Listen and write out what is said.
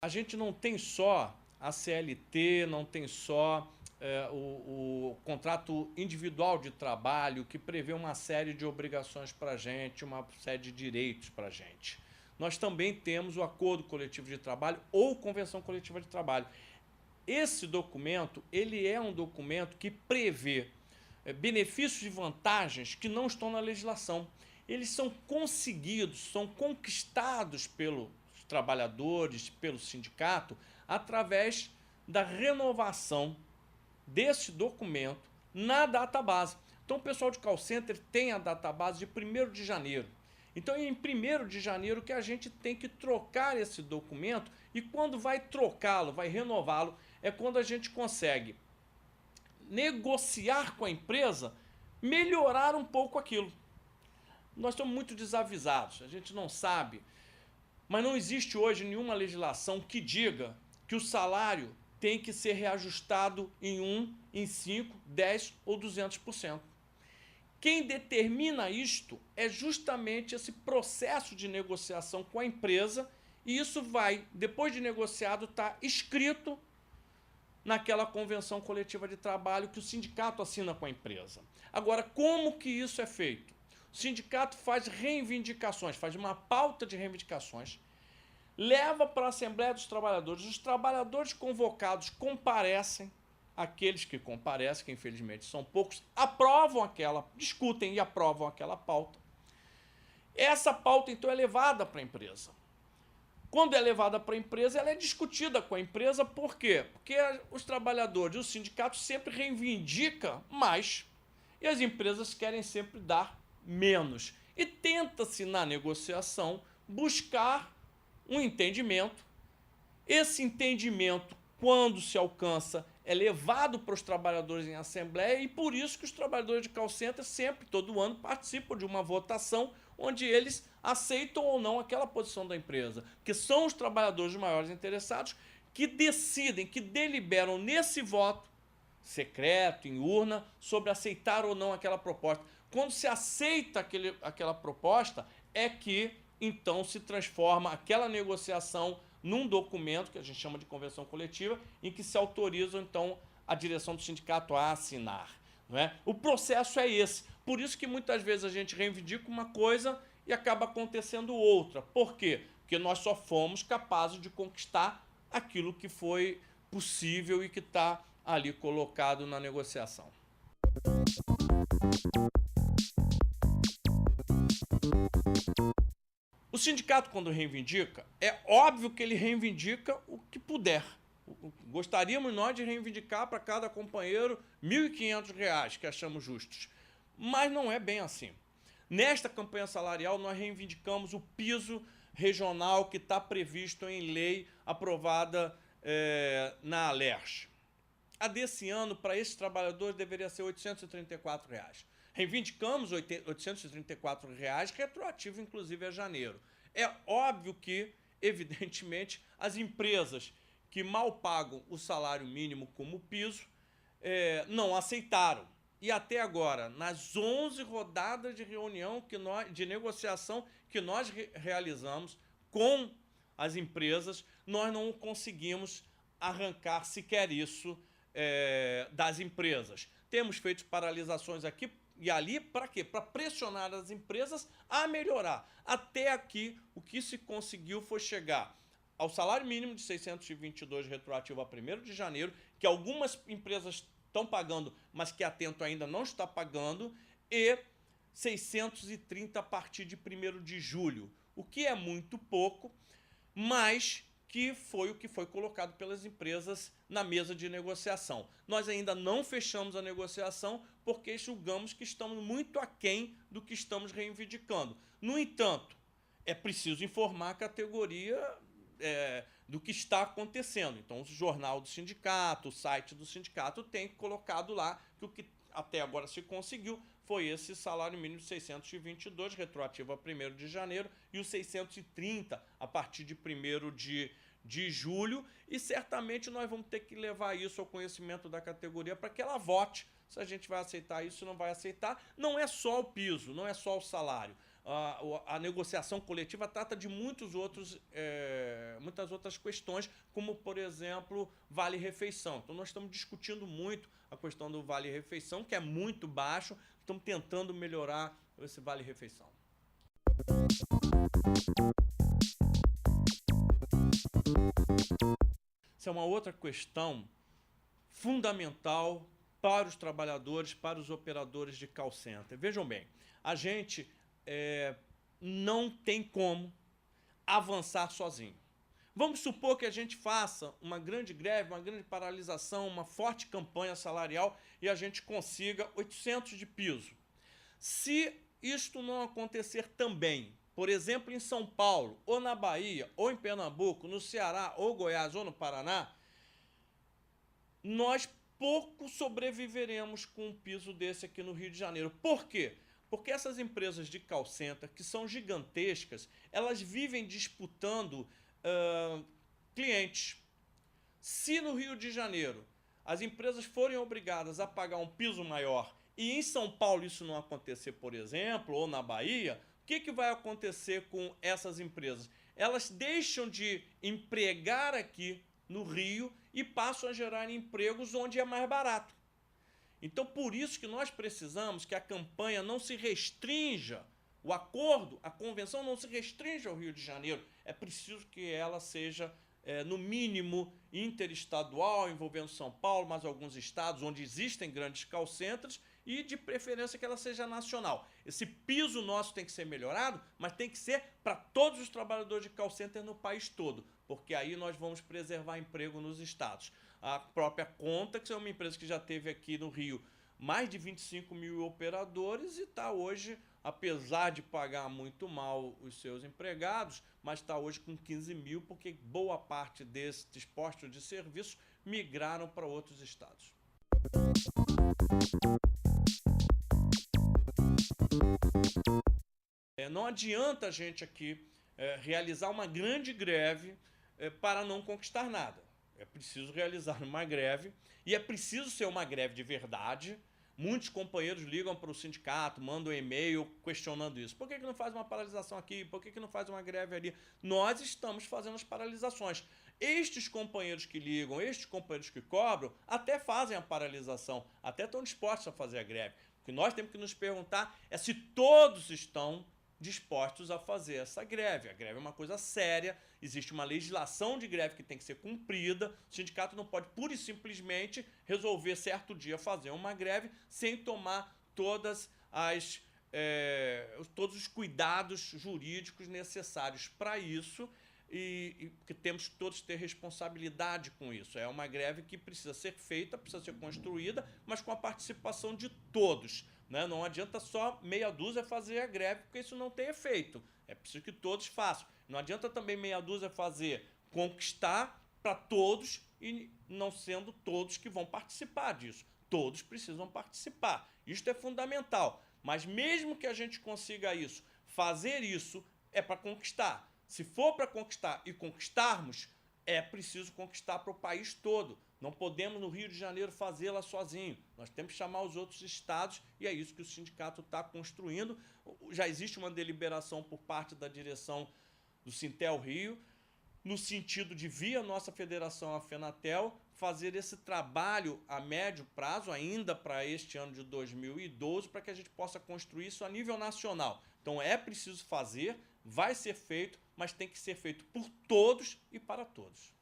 a gente não tem só a CLT, não tem só o contrato individual de trabalho que prevê uma série de obrigações para a gente, uma série de direitos para a gente. Nós também temos o acordo coletivo de trabalho ou convenção coletiva de trabalho. Esse documento, ele é um documento que prevê benefícios e vantagens que não estão na legislação. Eles são conseguidos, são conquistados pelos trabalhadores, pelo sindicato, através da renovação desse documento na database. Então o pessoal de call center tem a database de 1º de janeiro. Então é em 1º de janeiro que a gente tem que trocar esse documento, e quando vai trocá-lo, vai renová-lo, é quando a gente consegue negociar com a empresa, melhorar um pouco aquilo. Nós estamos muito desavisados, a gente não sabe, mas não existe hoje nenhuma legislação que diga que o salário tem que ser reajustado em 1, em 5, 10 ou 200%. Quem determina isto é justamente esse processo de negociação com a empresa, e isso vai, depois de negociado, estar escrito naquela convenção coletiva de trabalho que o sindicato assina com a empresa. Agora, como que isso é feito? O sindicato faz reivindicações, faz uma pauta de reivindicações, leva para a Assembleia dos Trabalhadores, os trabalhadores convocados comparecem, aqueles que comparecem, que infelizmente são poucos, discutem e aprovam aquela pauta. Essa pauta, então, é levada para a empresa. Quando é levada para a empresa, ela é discutida com a empresa. Por quê? Porque os trabalhadores, o sindicato sempre reivindica mais e as empresas querem sempre dar menos. E tenta-se, na negociação, buscar um entendimento. Esse entendimento, quando se alcança, é levado para os trabalhadores em assembleia, e por isso que os trabalhadores de call center sempre, todo ano, participam de uma votação onde eles aceitam ou não aquela posição da empresa, porque são os trabalhadores maiores interessados que decidem, que deliberam nesse voto secreto, em urna, sobre aceitar ou não aquela proposta. Quando se aceita aquela proposta, é que então se transforma aquela negociação num documento que a gente chama de convenção coletiva, em que se autoriza então a direção do sindicato a assinar. Não é? O processo é esse. Por isso que muitas vezes a gente reivindica uma coisa e acaba acontecendo outra. Por quê? Porque nós só fomos capazes de conquistar aquilo que foi possível e que está ali colocado na negociação. O sindicato, quando reivindica, é óbvio que ele reivindica o que puder. Gostaríamos nós de reivindicar para cada companheiro R$ 1.500, que achamos justos. Mas não é bem assim. Nesta campanha salarial, nós reivindicamos o piso regional que está previsto em lei aprovada na ALERJ. A desse ano, para esses trabalhadores, deveria ser R$ 834. Reivindicamos R$ 834, retroativo inclusive a janeiro. É óbvio que, evidentemente, as empresas que mal pagam o salário mínimo como piso não aceitaram. E até agora, nas 11 rodadas de reunião, de negociação que nós realizamos com as empresas, nós não conseguimos arrancar sequer isso das empresas. Temos feito paralisações aqui e ali, para quê? Para pressionar as empresas a melhorar. Até aqui, o que se conseguiu foi chegar ao salário mínimo de 622 retroativo a 1º de janeiro, que algumas empresas estão pagando, mas que Atento ainda não está pagando, e 630 a partir de 1º de julho, o que é muito pouco, mas que foi o que foi colocado pelas empresas na mesa de negociação. Nós ainda não fechamos a negociação porque julgamos que estamos muito aquém do que estamos reivindicando. No entanto, é preciso informar a categoria do que está acontecendo. Então, o jornal do sindicato, o site do sindicato tem colocado lá que o que até agora se conseguiu foi esse salário mínimo de 622, retroativo a 1º de janeiro, e os 630 a partir de 1º de julho, e certamente nós vamos ter que levar isso ao conhecimento da categoria para que ela vote se a gente vai aceitar isso ou não vai aceitar. Não é só o piso, não é só o salário. A negociação coletiva trata de muitas muitas outras questões, como, por exemplo, vale-refeição. Então, nós estamos discutindo muito a questão do vale-refeição, que é muito baixo, estamos tentando melhorar esse vale-refeição. Essa é uma outra questão fundamental para os trabalhadores, para os operadores de call center. Vejam bem, a gente não tem como avançar sozinho. Vamos supor que a gente faça uma grande greve, uma grande paralisação, uma forte campanha salarial e a gente consiga 800 de piso. Se isto não acontecer também, por exemplo, em São Paulo, ou na Bahia, ou em Pernambuco, no Ceará, ou Goiás, ou no Paraná, nós pouco sobreviveremos com um piso desse aqui no Rio de Janeiro. Por quê? Porque essas empresas de call center, que são gigantescas, elas vivem disputando clientes. Se no Rio de Janeiro as empresas forem obrigadas a pagar um piso maior e em São Paulo isso não acontecer, por exemplo, ou na Bahia, o que vai acontecer com essas empresas? Elas deixam de empregar aqui no Rio e passam a gerar empregos onde é mais barato. Então, por isso que nós precisamos que a campanha não se restrinja, o acordo, a convenção não se restrinja ao Rio de Janeiro. É preciso que ela seja, no mínimo, interestadual, envolvendo São Paulo, mais alguns estados onde existem grandes call centers, e de preferência que ela seja nacional. Esse piso nosso tem que ser melhorado, mas tem que ser para todos os trabalhadores de call center no país todo, porque aí nós vamos preservar emprego nos estados. A própria Conta, que é uma empresa que já teve aqui no Rio mais de 25 mil operadores e está hoje, apesar de pagar muito mal os seus empregados, mas está hoje com 15 mil, porque boa parte desses postos de serviço migraram para outros estados. Não adianta a gente aqui realizar uma grande greve para não conquistar nada. É preciso realizar uma greve e é preciso ser uma greve de verdade. Muitos companheiros ligam para o sindicato, mandam e-mail questionando isso. Por que não faz uma paralisação aqui? Por que não faz uma greve ali? Nós estamos fazendo as paralisações. Estes companheiros que ligam, estes companheiros que cobram, até fazem a paralisação, até estão dispostos a fazer a greve. O que nós temos que nos perguntar é se todos estão dispostos a fazer essa greve. A greve é uma coisa séria, existe uma legislação de greve que tem que ser cumprida, o sindicato não pode pura e simplesmente resolver certo dia fazer uma greve sem tomar todos os cuidados jurídicos necessários para isso e que temos que todos ter responsabilidade com isso. É uma greve que precisa ser feita, precisa ser construída, mas com a participação de todos. Não adianta só meia dúzia fazer a greve, porque isso não tem efeito. É preciso que todos façam. Não adianta também meia dúzia conquistar para todos e não sendo todos que vão participar disso. Todos precisam participar. Isto é fundamental. Mas mesmo que a gente consiga isso, fazer isso é para conquistar. Se for para conquistar e conquistarmos, é preciso conquistar para o país todo. Não podemos, no Rio de Janeiro, fazê-la sozinho. Nós temos que chamar os outros estados e é isso que o sindicato está construindo. Já existe uma deliberação por parte da direção do Sintel Rio, no sentido de, via nossa federação, a Fenatel, fazer esse trabalho a médio prazo, ainda para este ano de 2012, para que a gente possa construir isso a nível nacional. Então é preciso fazer, vai ser feito, mas tem que ser feito por todos e para todos.